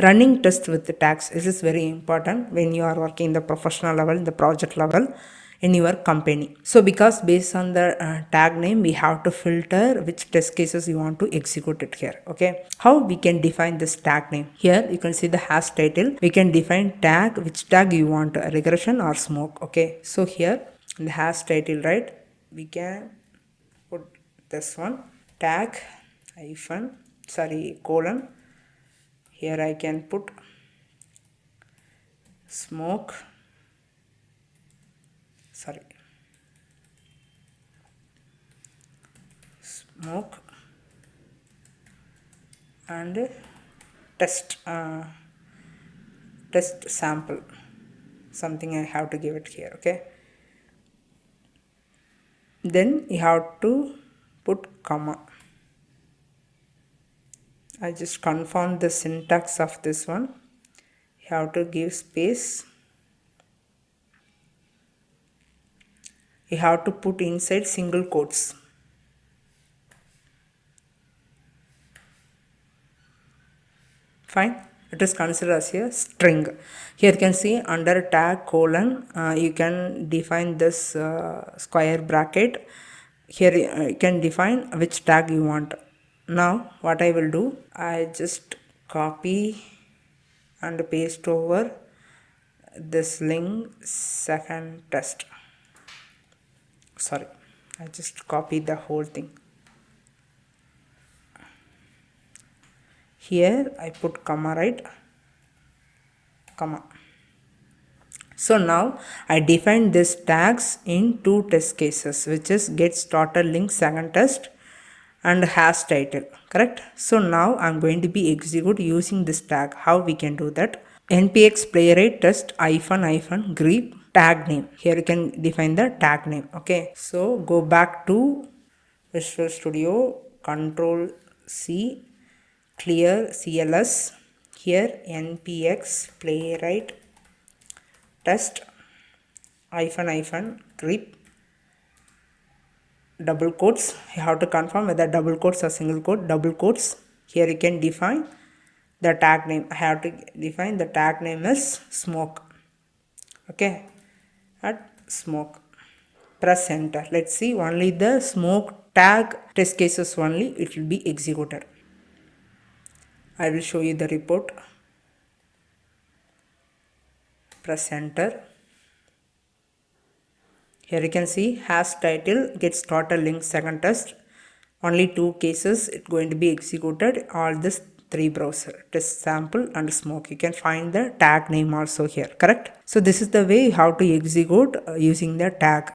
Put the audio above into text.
Running tests with the tags, this is very important when you are working in the professional level, in the project level, in your company. So because based on the tag name, we have to filter which test cases you want to execute it here. Okay, how we can define this tag name? Here you can see the hash title. We can define tag, which tag you want, regression or smoke. Okay, so here in the hash title, right, we can put this one, tag hyphen, colon. Here I can put smoke, smoke and test test sample, something I have to give it here. Okay, then you have to put comma. I just confirm the syntax of this one. You have to give space. You have to put inside single quotes. Fine, it is considered as a string. Here you can see under tag colon, you can define this square bracket. Here you can define which tag you want. Now what I will do, I just copy and paste over this link second test. I just copy the whole thing. Here I put comma, right, comma. So now I define this tags in two test cases, which is get started link second test and hash title, correct? So now I'm going to be execute using this tag. How we can do that? npx playwright test hyphen GREP tag name. Here you can define the tag name. Okay, so go back to Visual Studio, Control C, clear CLS. Here npx playwright test hyphen GREP double quotes. You have to confirm whether double quotes or single quote. Double quotes. Here you can define the tag name. I have to define the tag name is smoke. Okay, at smoke. Press enter. Let's see, only the smoke tag test cases only it will be executed. I will show you the report. Press enter. Here you can see hash title get started link second test. Only two cases it going to be executed. All this three browser test sample and smoke. You can find the tag name also here, correct? So this is the way how to execute using the tag.